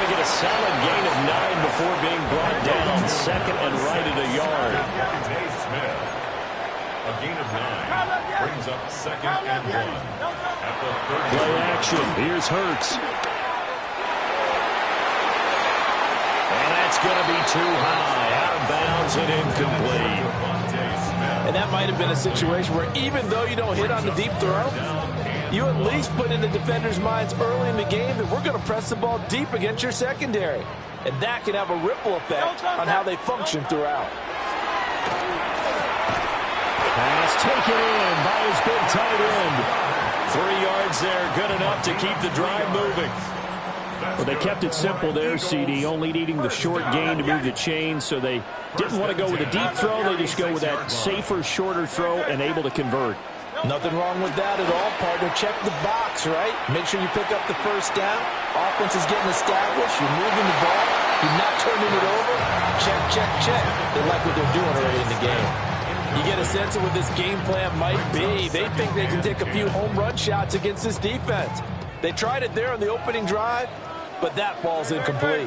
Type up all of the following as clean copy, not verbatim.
going to get a solid gain of 9 before being brought down second and right at a yard. A gain of 9 brings up second and 1 at the 30. Play action. Here's Hurts. And that's going to be too high. Out of bounds and incomplete. And that might have been a situation where even though you don't hit on the deep throw, you at least put in the defenders' minds early in the game that we're going to press the ball deep against your secondary. And that can have a ripple effect on how they function throughout. Pass taken in by his big tight end. 3 yards there, good enough to keep the drive moving. Well, they kept it simple there, CD, only needing the short gain to move the chains, so they didn't want to go with a deep throw. They just go with that safer, shorter throw and able to convert. Nothing wrong with that at all, partner. Check the box, right? Make sure you pick up the first down. Offense is getting established. You're moving the ball. You're not turning it over. Check, check, check. They like what they're doing already in the game. You get a sense of what this game plan might be. They think they can take a few home run shots against this defense. They tried it there on the opening drive, but that ball's incomplete.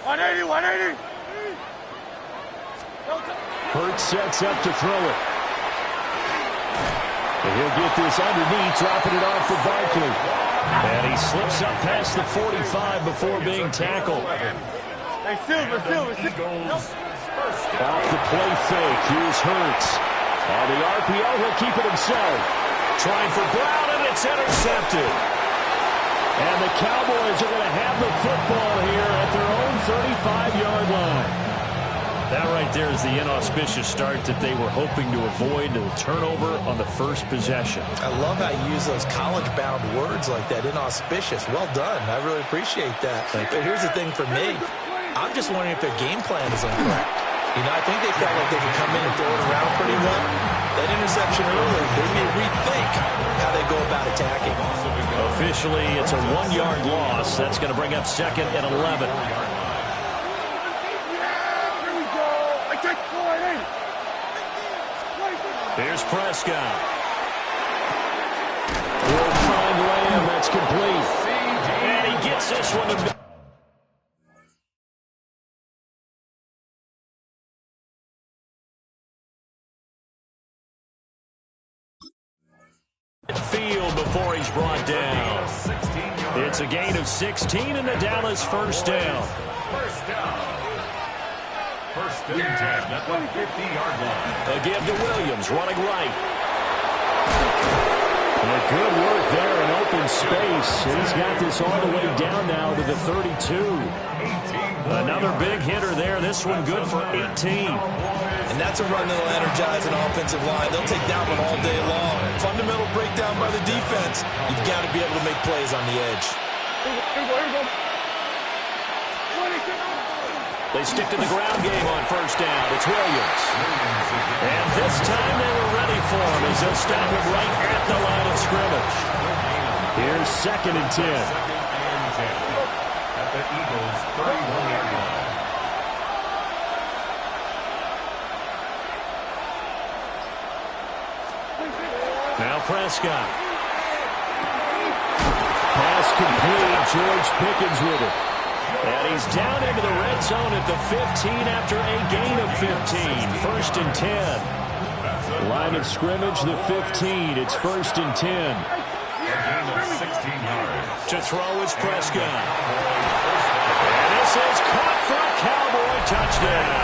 180, 180. Hurts sets up to throw it. And he'll get this underneath, dropping it off for Barkley. And he slips up past the 45 before being tackled. Hey, Silver. Off the play fake, here's Hurts. On the RPO, he'll keep it himself. Trying for Brown, and it's intercepted. And the Cowboys are going to have the football here at their own 35-yard line. That right there is the inauspicious start that they were hoping to avoid, the turnover on the first possession. I love how you use those college-bound words like that, inauspicious. Well done. I really appreciate that. But here's the thing for me. I'm just wondering if their game plan is incorrect. You know, I think they felt like they could come in and throw it around pretty well. That interception early, they may rethink how they go about attacking. Officially, it's a 1-yard loss. That's going to bring up second and 11. Here's Prescott. Will find Lamb. That's complete. And he gets this one to field before he's brought down. It's a gain of 16 and the Dallas first down. First and 10 at the 50-yard line. A give to Williams, running right. And good work there in open space. He's got this all the way down now to the 32. Another big hitter there. This one good for 18. And that's a run that'll energize an offensive line. They'll take that one all day long. Fundamental breakdown by the defense. You've got to be able to make plays on the edge. Here we go. They stick to the ground game on first down. It's Williams. And this time they were ready for him as they'll stop him right at the line of scrimmage. Here's second and 10. At the Eagles' 31-yard line. Now Prescott. Pass complete. George Pickens with it. And he's down into the red zone at the 15 after a gain of 15. First and 10. Line of scrimmage, the 15. It's first and 10. A gain of 16 yards. To throw is Prescott. And this is caught for a Cowboy touchdown.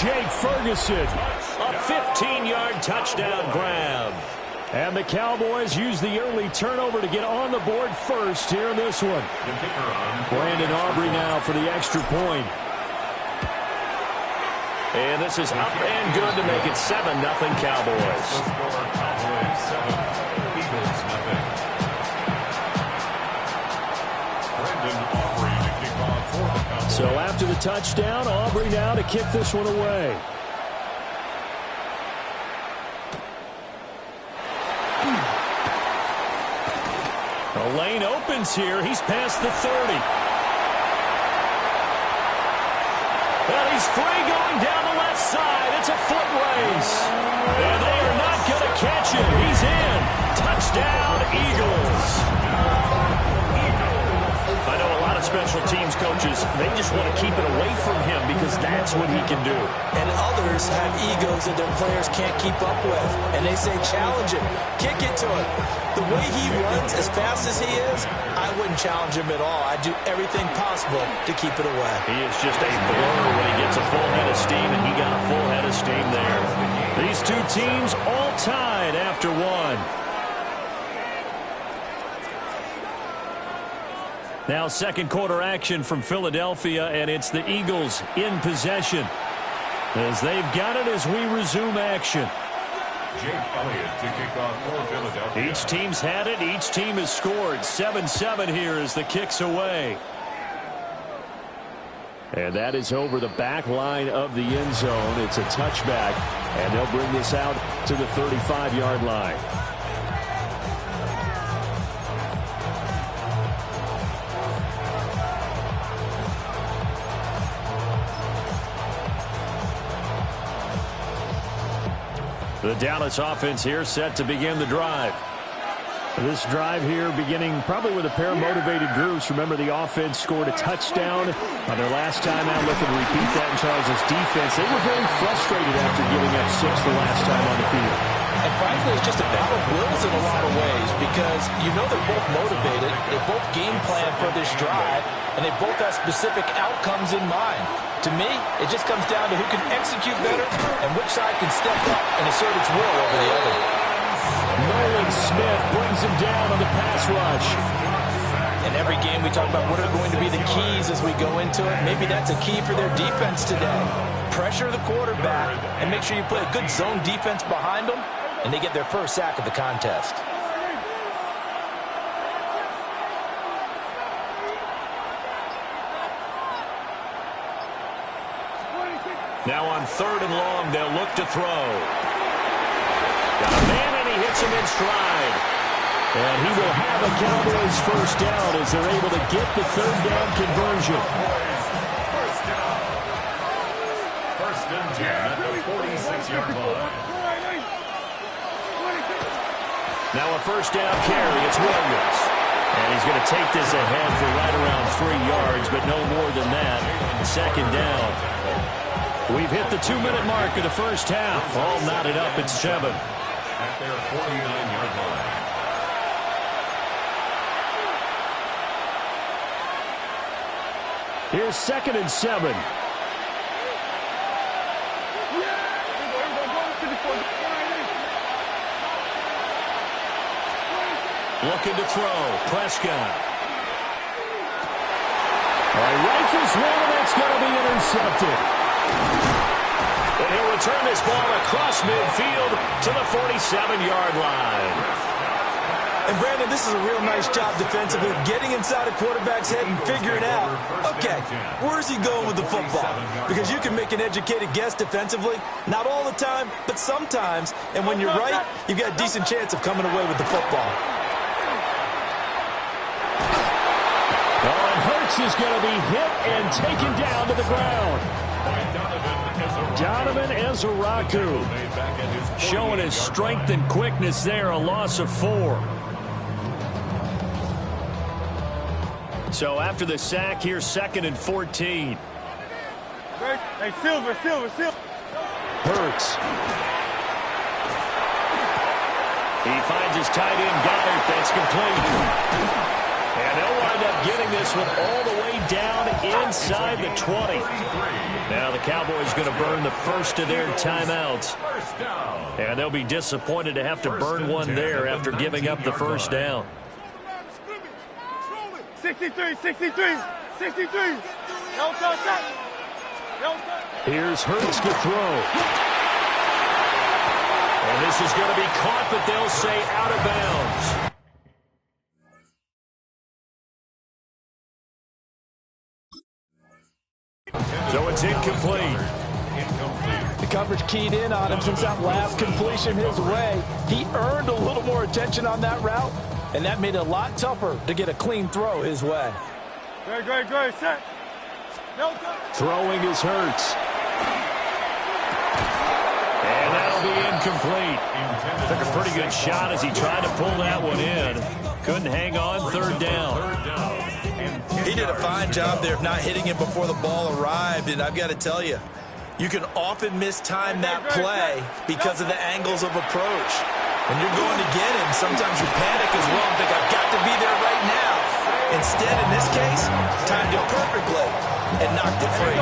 Jake Ferguson, a 15-yard touchdown grab. And the Cowboys use the early turnover to get on the board first here in this one. Brandon Aubrey now for the extra point. And this is up and good to make it 7-0 Cowboys. Eagles, nothing. Brandon Aubrey to kick off for the Cowboys. So after the touchdown, Aubrey now to kick this one away. The lane opens here. He's past the 30. Well, he's free going down the left side. It's a foot race. And they are not going to catch him. He's in. Touchdown, Eagles. special teams coaches, they just want to keep it away from him because that's what he can do. And others have egos that their players can't keep up with. And they say, challenge him, kick it to him. The way he runs as fast as he is, I wouldn't challenge him at all. I'd do everything possible to keep it away. He is just a blur when he gets a full head of steam, and he got a full head of steam there. These two teams all tied after one. Now second quarter action from Philadelphia, and it's the Eagles in possession as they've got it as we resume action. Jake Elliott to kick off for Philadelphia. Each team's had it. Each team has scored. 7-7 here as the kick's away. And that is over the back line of the end zone. It's a touchback, and they'll bring this out to the 35-yard line. The Dallas offense here set to begin the drive. This drive here beginning probably with a pair of motivated groups. Remember, the offense scored a touchdown on their last time out. Looking to repeat that in Charles' defense. They were very frustrated after giving up 6 the last time on the field. And frankly, it's just a battle of wills in a lot of ways because you know they're both motivated. They both game plan for this drive, and they both have specific outcomes in mind. To me, it just comes down to who can execute better and which side can step up and assert its will over the other. Nolan Smith brings him down on the pass rush. In every game, we talk about what are going to be the keys as we go into it. Maybe that's a key for their defense today. Pressure the quarterback and make sure you play a good zone defense behind them, and they get their first sack of the contest. Now on 3rd and long, they'll look to throw. Got a man, and he hits him in stride. And he will have a Cowboys first down as they're able to get the 3rd down conversion. First and 10 at the 46-yard line. Now a first down carry. It's Williams. And he's going to take this ahead for right around 3 yards, but no more than that. 2nd down. We've hit the 2-minute mark of the first half. All knotted up at 7. At their 49-yard line. Here's 2nd and 7. Looking to throw. Prescott. Rifles one, and that's going to be intercepted. And he'll return this ball across midfield to the 47-yard line. And Brandon, this is a real nice job defensively, getting inside a quarterback's head and figuring out, okay, where's he going with the football? Because you can make an educated guess defensively, not all the time, but sometimes. And when you're right, you've got a decent chance of coming away with the football. Oh, and Hurts is going to be hit and taken down to the ground. Donovan Ezeraku showing his strength and quickness there, a loss of 4. So after the sack, here's 2nd and 14. Hey, Silver. Hurts. He finds his tight end, Goddard. That's complete. And they'll wind up getting this one all the way down inside the 20. Now the Cowboys going to burn the first of their timeouts. And they'll be disappointed to have to burn one there after giving up the first down. 63. Here's Hurts to throw. And this is going to be caught, but they'll say out of bounds. So it's incomplete. The coverage keyed in on him since that last completion his way. He earned a little more attention on that route, and that made it a lot tougher to get a clean throw his way. Great. Set. Throwing is Hurts. And that'll be incomplete. Took a pretty good shot as he tried to pull that one in. Couldn't hang on. 3rd down. He did a fine job there of not hitting him before the ball arrived, and I've got to tell you, you can often mistime that play because of the angles of approach. When you're going to get him, sometimes you panic as well and think, I've got to be there right now. Instead, in this case, timed it perfectly and knocked it free.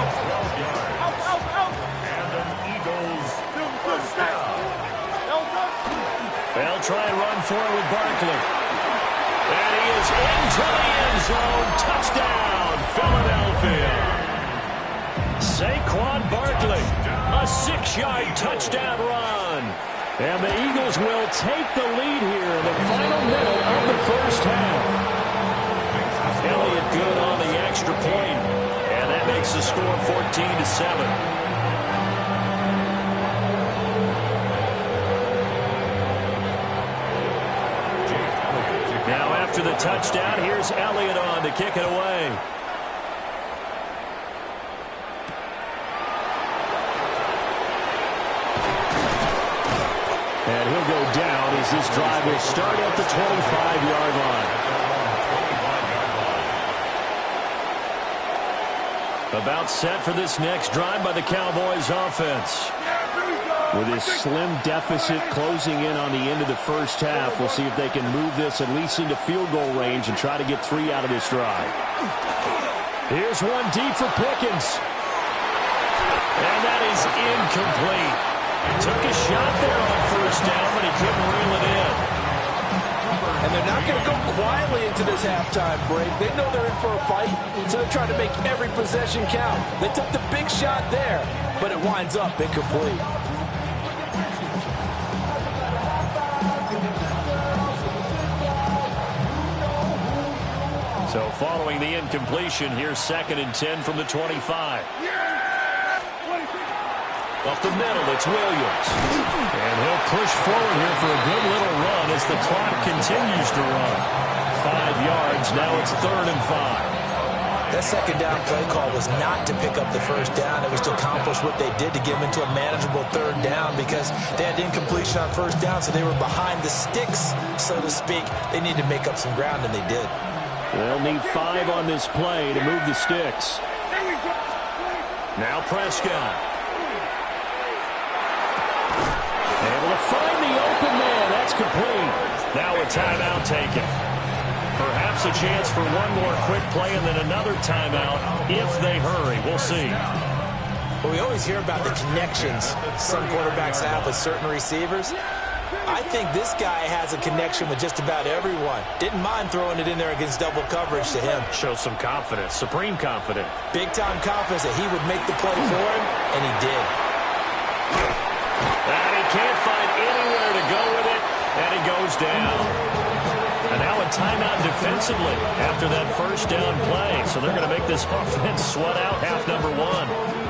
They'll try and run for it with Barkley. And he is into the end zone. Touchdown, Philadelphia. Saquon Barkley, a 6-yard touchdown run. And the Eagles will take the lead here in the final minute of the first half. Elliott good on the extra point. And that makes the score 14-7. Now after the touchdown, here's Elliott on to kick it away. And he'll go down as this drive will start at the 25-yard line. About set for this next drive by the Cowboys offense. With his slim deficit closing in on the end of the first half, we'll see if they can move this at least into field goal range and try to get 3 out of this drive. Here's one deep for Pickens. And that is incomplete. Took a shot there on first down, but he couldn't reel it in. And they're not going to go quietly into this halftime break. They know they're in for a fight, so they're trying to make every possession count. They took the big shot there, but it winds up incomplete. So following the incompletion, here's 2nd and 10 from the 25. Up the middle, it's Williams. And he'll push forward here for a good little run as the clock continues to run. 5 yards, now it's 3rd and 5. That second down play call was not to pick up the first down. It was to accomplish what they did to get them into a manageable 3rd down because they had incompletion on first down, so they were behind the sticks, so to speak. They needed to make up some ground, and they did. They'll need 5 on this play to move the sticks. Now Prescott. Able to find the open man. That's complete. Now a timeout taken. Perhaps a chance for one more quick play and then another timeout if they hurry. We'll see. Well, we always hear about the connections some quarterbacks have with certain receivers. I think this guy has a connection with just about everyone. Didn't mind throwing it in there against double coverage to him. Shows some confidence, supreme confidence. Big-time confidence that he would make the play for him, and he did. And he can't find anywhere to go with it, and he goes down. And now a timeout defensively after that first down play. So they're going to make this offense sweat out half number 1.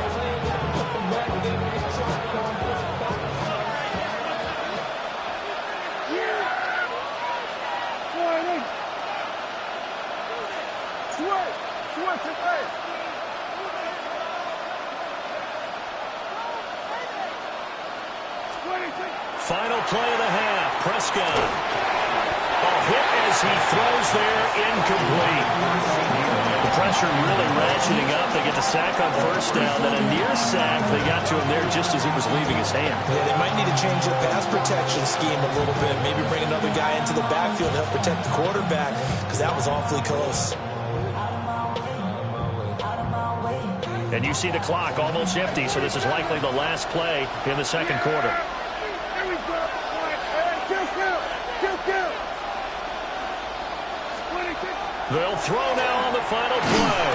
Final play of the half. Prescott. A hit as he throws there, incomplete. The pressure really ratcheting up. They get the sack on first down. Then a near sack. They got to him there just as he was leaving his hand. Yeah, they might need to change their pass protection scheme a little bit. Maybe bring another guy into the backfield to help protect the quarterback because that was awfully close. And you see the clock almost empty, so this is likely the last play in the second quarter. They'll throw now on the final play.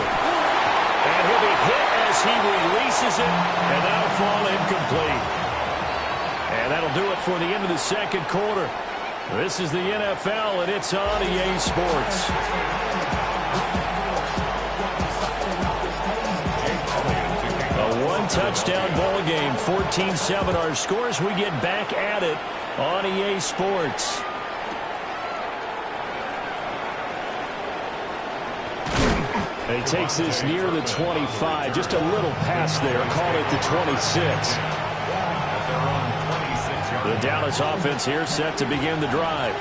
And he'll be hit as he releases it, and that'll fall incomplete. And that'll do it for the end of the second quarter. This is the NFL, and it's on EA Sports. A one-touchdown ball game, 14-7 our scores. We get back at it on EA Sports. He takes this near the 25, just a little pass there, called it the 26. The Dallas offense here set to begin the drive.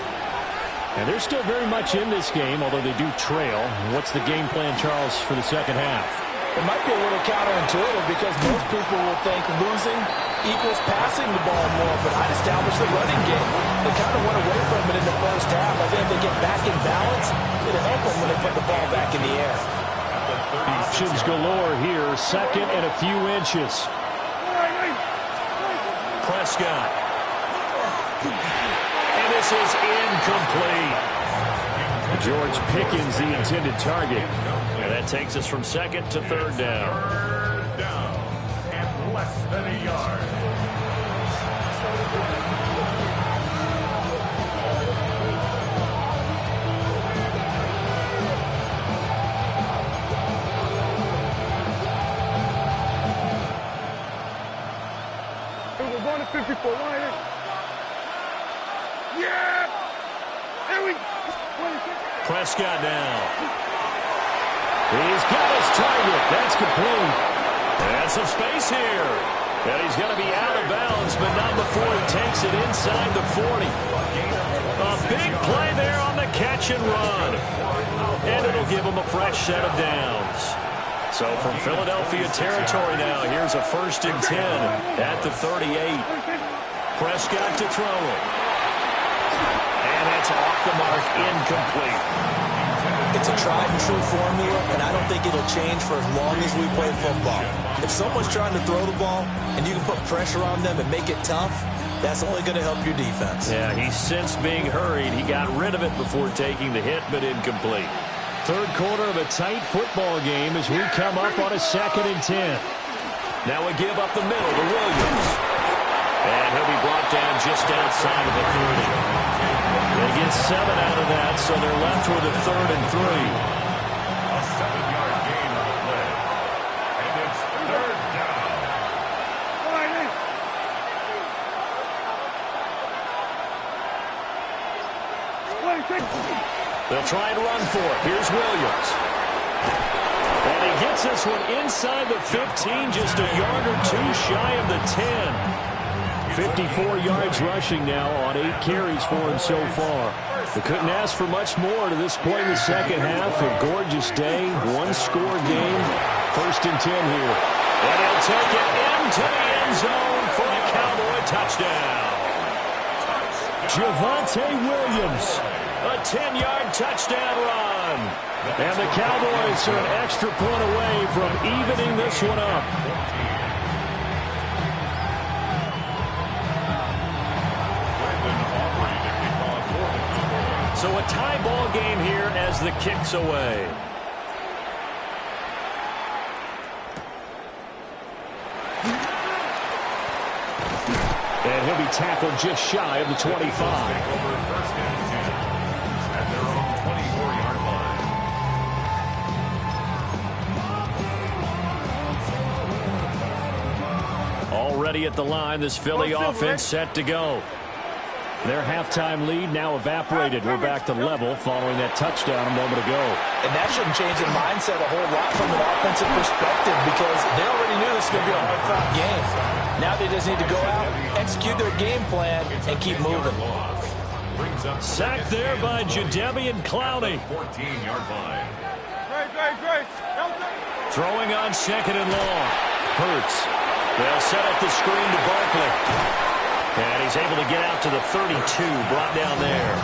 And they're still very much in this game, although they do trail. What's the game plan, Charles, for the second half? It might be a little counterintuitive because most people will think losing equals passing the ball more, but I'd establish the running game. They kind of went away from it in the first half. I think if they get back in balance, it'll help them when they put the ball back in the air. Options galore here. Second and a few inches. Prescott. And this is incomplete. George Pickens, the intended target. And that takes us from second to third down. Third down and less than a yard. We're going to 54. Yeah! Here we go. Prescott now. He's got his target. That's complete. And some space here. And he's going to be out of bounds, but not before he takes it inside the 40. A big play there on the catch and run. And it'll give him a fresh set of downs. So from Philadelphia territory now, here's a 1st and 10 at the 38. Prescott to throw it. And that's off the mark, incomplete. It's a tried-and-true formula, and I don't think it'll change for as long as we play football. If someone's trying to throw the ball and you can put pressure on them and make it tough, that's only going to help your defense. Yeah, he's since being hurried. He got rid of it before taking the hit, but incomplete. Third quarter of a tight football game as we come up on a 2nd and 10. Now we give up the middle to Williams. And he'll be brought down just outside of the 30. They get 7 out of that, so they're left with a 3rd and 3. A 7-yard gain on the play. And it's third down. They'll try and run for it. Here's Williams. And he gets this one inside the 15, just a yard or two shy of the 10. 54 yards rushing now on 8 carries for him so far. They couldn't ask for much more to this point in the second half. A gorgeous day, one-score game. 1st and 10 here. And he'll take it into the end zone for a Cowboy touchdown. Javonte Williams, a 10-yard touchdown run. And the Cowboys are an extra point away from evening this one up. So a tie ball game here as the kick's away. And he'll be tackled just shy of the 25. Already at the line, this Philly offense set to go. Their halftime lead now evaporated. We're back to level following that touchdown a moment ago. And that shouldn't change the mindset a whole lot from an offensive perspective because they already knew this was going to be a hard-fought game. Now they just need to go out, execute their game plan, and keep moving. Sacked there by Jadeveon Clowney. 14-yard line. Great. Throwing on 2nd and long. Hurts. They'll set up the screen to Barkley. And he's able to get out to the 32, brought down there.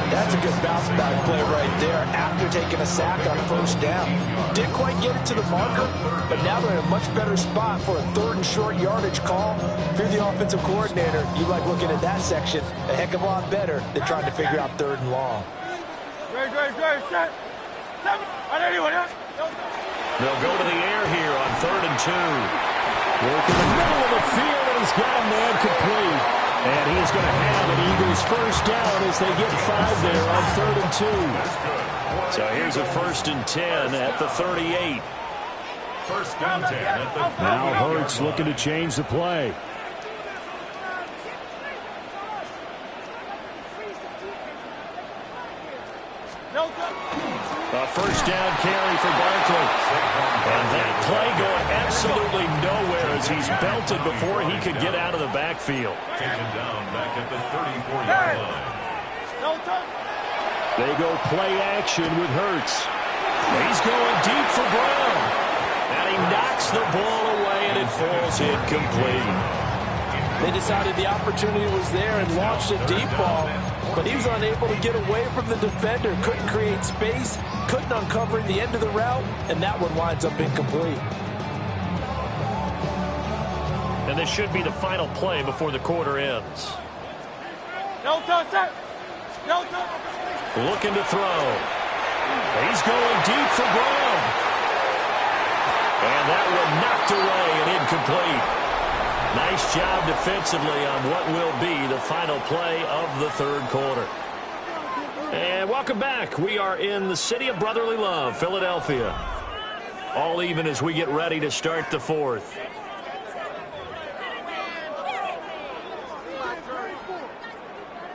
That's a good bounce-back play right there after taking a sack on 1st down. Didn't quite get it to the marker, but now they're in a much better spot for a 3rd and short yardage call. If you're the offensive coordinator, you like looking at that section a heck of a lot better than trying to figure out 3rd and long. Great. Set. They'll go to the air here on 3rd and 2. Work in the middle of the field, and he's got a man complete. And he is going to have an Eagles 1st down as they get 5 there on 3rd and 2. So here's a 1st and 10 at the 38. 1st and 10 at the 38. Now Hurts looking to change the play. A 1st down carry for Barkley. And that play going absolutely nowhere as he's belted before he could get out of the backfield. Taken down back at the 34-yard line. No touch. They go play action with Hurts. He's going deep for Brown. And he knocks the ball away, and it falls incomplete. They decided the opportunity was there and launched a deep ball, but he was unable to get away from the defender. Couldn't create space, couldn't uncover the end of the route, and that one winds up incomplete. And this should be the final play before the quarter ends. No touch, sir. No touch. Looking to throw. He's going deep for Brown. And that one knocked away and incomplete. Nice job defensively on what will be the final play of the third quarter. And welcome back. We are in the city of brotherly love, Philadelphia. All even as we get ready to start the fourth.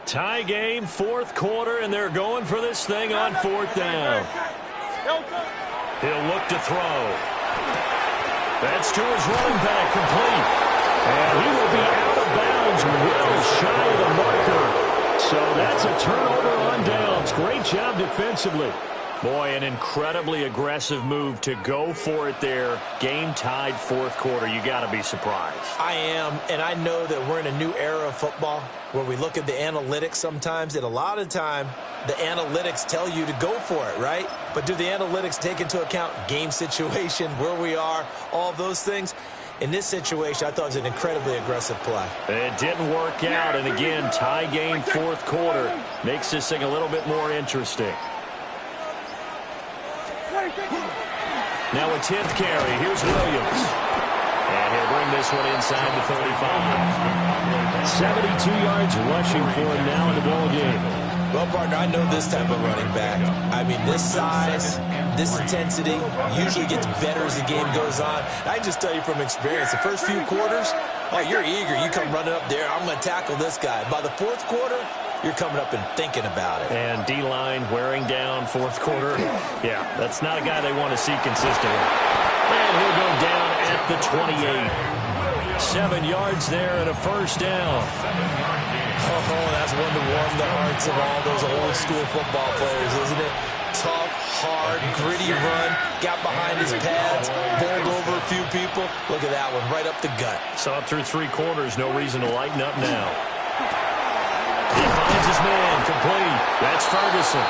Tie game, fourth quarter, and they're going for this thing on fourth down. He'll look to throw. That's to his running back, complete. And he will be out of bounds, well shy of the marker. So that's a turnover on downs. Great job defensively. Boy, an incredibly aggressive move to go for it there. Game tied fourth quarter. You got to be surprised. I am, and I know that we're in a new era of football where we look at the analytics sometimes, and a lot of time the analytics tell you to go for it, right? But do the analytics take into account game situation, where we are, all those things? In this situation, I thought it was an incredibly aggressive play. It didn't work out, and again, tie game fourth quarter makes this thing a little bit more interesting. Now a 10th carry. Here's Williams. And he'll bring this one inside the 35. 72 yards rushing for him now in the ball game. Well, partner, I know this type of running back. I mean, this size, this intensity usually gets better as the game goes on. I can just tell you from experience, the first few quarters, oh, you're eager. You come running up there, I'm going to tackle this guy. By the fourth quarter, you're coming up and thinking about it. And D-line wearing down fourth quarter. Yeah, that's not a guy they want to see consistently. And he'll go down at the 28. 7 yards there and a first down. Oh, that's one to warm the hearts of all those old school football players, isn't it? Tough, hard, gritty run. Got behind his pads, bowled over a few people. Look at that one, right up the gut. Saw it through three quarters. No reason to lighten up now. He finds his man, complete. That's Ferguson.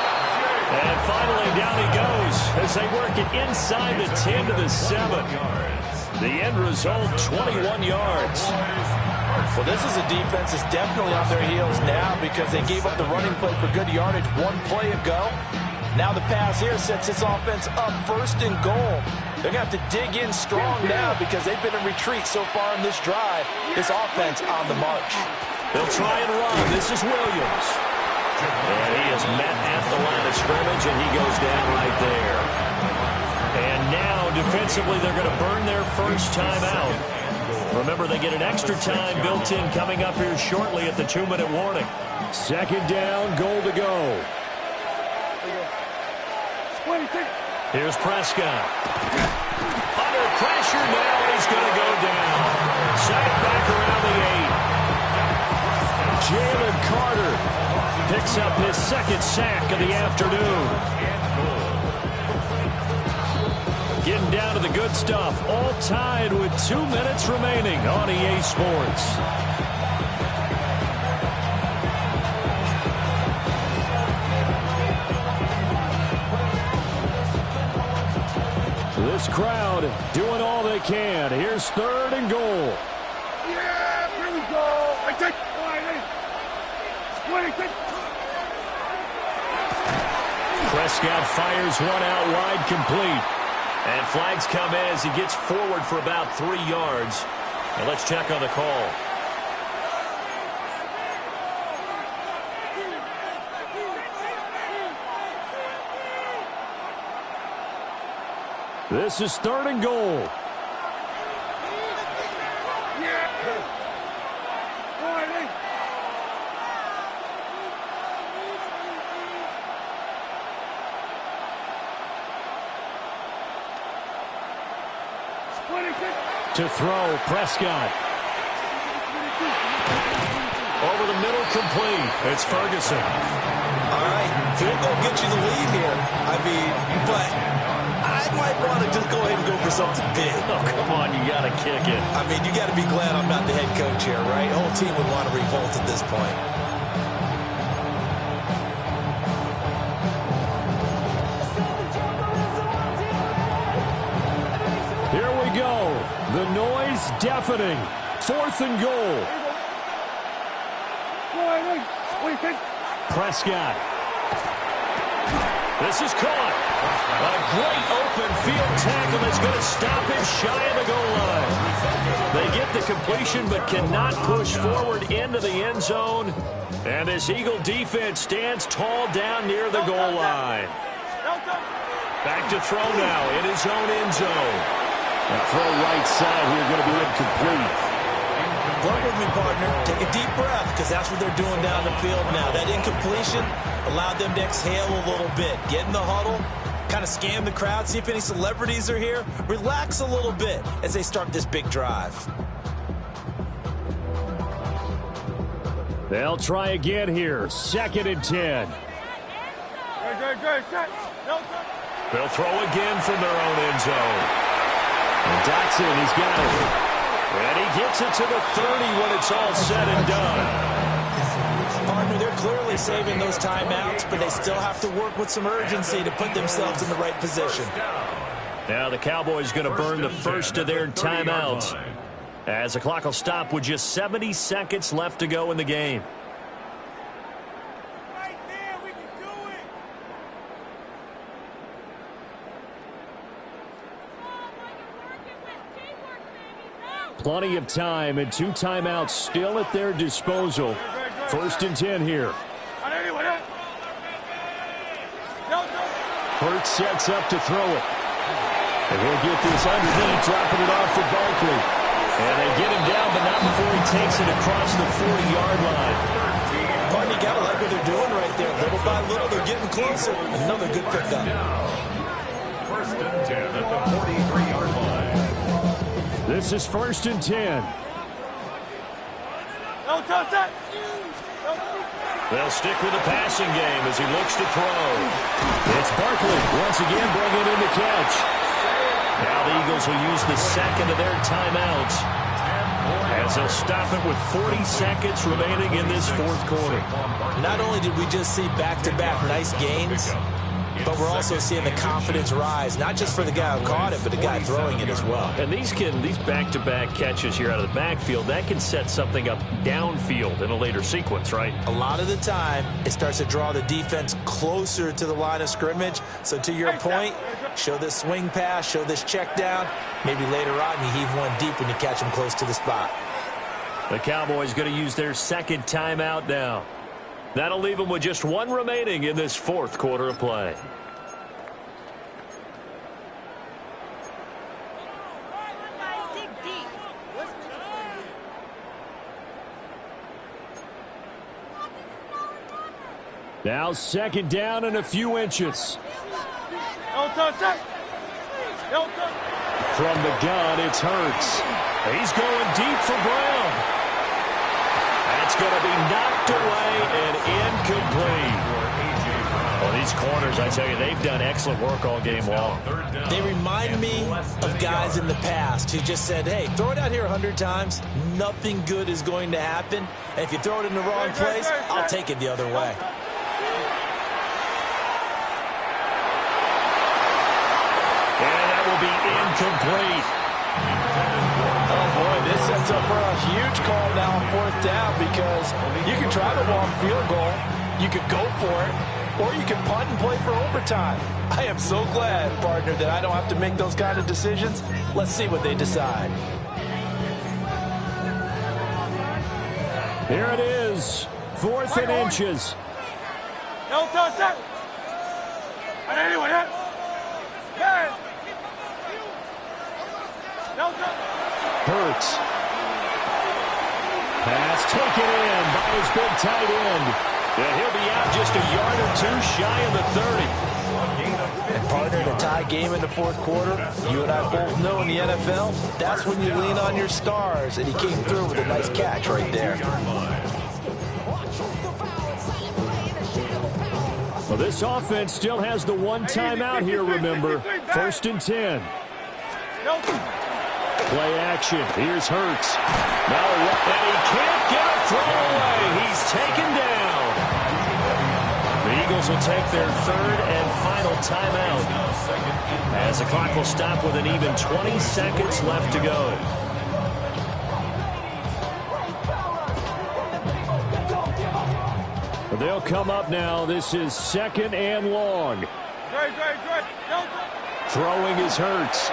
And finally, down he goes as they work it inside the 10 to the 7. The end result, 21 yards. Well, this is a defense that's definitely on their heels now because they gave up the running play for good yardage one play ago. Now the pass here sets this offense up first and goal. They're going to have to dig in strong now because they've been in retreat so far in this drive. This offense on the march. They'll try and run. This is Williams. And he is met at the line of scrimmage, and he goes down right there. And now, defensively, they're going to burn their first time out. Remember, they get an extra time built in coming up here shortly at the 2-minute warning. Second down, goal to go. Here's Prescott. Under pressure now, he's going to go down. Sacked back around the 8. Jalen Carter picks up his second sack of the afternoon. Getting down to the good stuff. All tied with 2 minutes remaining on EA Sports. This crowd doing all they can. Here's third and goal. Yeah, here we go. I take. Prescott fires one out wide, complete. And flags come in as he gets forward for about 3 yards. And let's check on the call. This is third and goal. To throw, Prescott. Over the middle, complete. It's Ferguson. All right, field goal gets you the lead here. I mean, but I might want to just go ahead and go for something big. Oh, come on, you got to kick it. I mean, you got to be glad I'm not the head coach here, right? The whole team would want to revolt at this point. Here we go. The noise deafening. 4th and goal. Prescott. This is caught. A great open field tackle that's going to stop him shy of the goal line. They get the completion but cannot push forward into the end zone. And this Eagle defense stands tall down near the goal line. Back to throw now in his own end zone. A throw right side here going to be incomplete. Work with me, partner. Take a deep breath, because that's what they're doing down the field now. That incompletion allowed them to exhale a little bit. Get in the huddle, kind of scan the crowd, see if any celebrities are here. Relax a little bit as they start this big drive. They'll try again here. 2nd and 10. They'll throw again from their own end zone. And Dotson, he's got it. And he gets it to the 30 when it's all said and done. Partner, they're clearly saving those timeouts, but they still have to work with some urgency to put themselves in the right position. Now the Cowboys going to burn the first of their timeouts as the clock will stop with just 70 seconds left to go in the game. Plenty of time and 2 timeouts still at their disposal. 1st and 10 here. Hurts sets up to throw it. And he'll get this underneath, dropping it off for Barkley. And they get him down, but not before he takes it across the 40-yard line. Partner, you got to like what they're doing right there. Little by little, they're getting closer. Another good pickup. 1st and 10 at the 43-yard line. This is 1st and 10. They'll stick with the passing game as he looks to throw. It's Barkley once again bringing in the catch. Now the Eagles will use the second of their timeouts as they'll stop it with 40 seconds remaining in this 4th quarter. Not only did we just see back-to-back nice gains, but we're also seeing the confidence rise, not just for the guy who caught it, but the guy throwing it as well. And these back-to-back catches here out of the backfield, that can set something up downfield in a later sequence, right? A lot of the time, it starts to draw the defense closer to the line of scrimmage. So to your point, show this swing pass, show this check down. Maybe later on you heave one deep when you catch them close to the spot. The Cowboys going to use their 2nd timeout now. That'll leave them with just 1 remaining in this 4th quarter of play. Now 2nd down and a few inches. From the gun, it's Hurts. He's going deep for Brown. That's going to be knocked away and incomplete. Well, these corners, I tell you, they've done excellent work all game long. They remind me of guys in the past who just said, hey, throw it out here 100 times. Nothing good is going to happen. And if you throw it in the wrong place, I'll take it the other way. And that will be incomplete. Oh, boy, this sets up for a huge call now on 4th down, because you can try the long field goal, you could go for it, or you can punt and play for overtime. I am so glad, partner, that I don't have to make those kind of decisions. Let's see what they decide. Here it is, 4th and inches. No touch that. Anyone hit? No touch. Hurts. Pass taken in by his big tight end. And he'll be out just a yard or 2 shy of the 30. And partner, in a tie game in the 4th quarter, you and I both know in the NFL, that's when you lean on your stars, and he came through with a nice catch right there. Well, this offense still has the one timeout here, remember. 1st and 10. Play action. Here's Hurts. Now, and he can't get a throw away. He's taken down. The Eagles will take their 3rd and final timeout, as the clock will stop with an even 20 seconds left to go. They'll come up now. This is 2nd and long. Throwing is Hurts.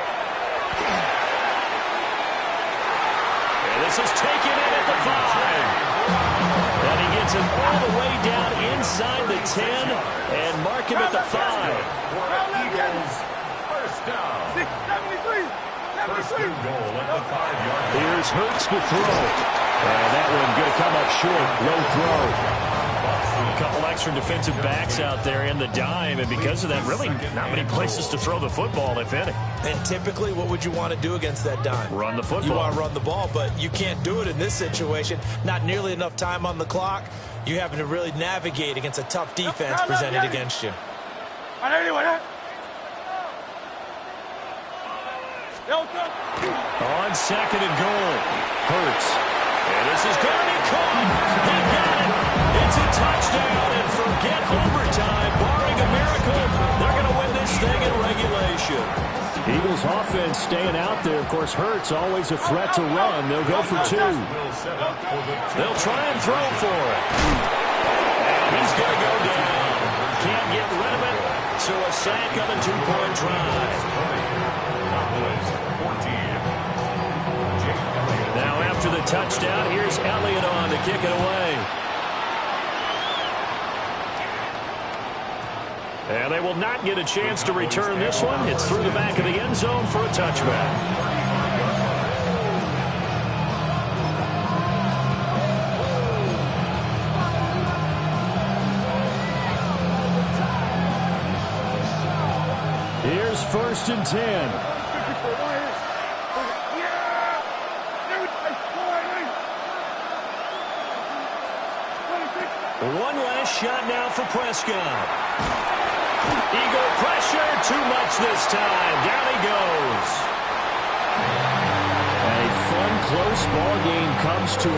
And this is taken in at the 5. And he gets it all the way down inside the 10 and mark him at the 5. Eagles, first down. 1st and goal at the 5-yard line. Here's Hurts to throw. And that one going to come up short. No throw. A couple extra defensive backs out there in the dime, and because of that, really not many places to throw the football, if any. And typically, what would you want to do against that dime? Run the football. You want to run the ball, but you can't do it in this situation. Not nearly enough time on the clock. You having to really navigate against a tough defense presented against you. On 2nd and goal, Hurts. And this is going to be caught. He got it. It's a touchdown, and forget overtime. Barring a miracle, they're going to win this thing in regulation. Eagles offense staying out there. Of course, Hurts always a threat to run. They'll go for 2. They'll try and throw for it. And he's going to go down. Can't get rid of it. So a sack on a 2-point drive. Now after the touchdown, here's Elliott on to kick it away. And they will not get a chance to return this one. It's through the back of the end zone for a touchback. Here's 1st and 10. One last shot now for Prescott. Eagle pressure, too much this time. Down he goes. A fun, close ball game comes to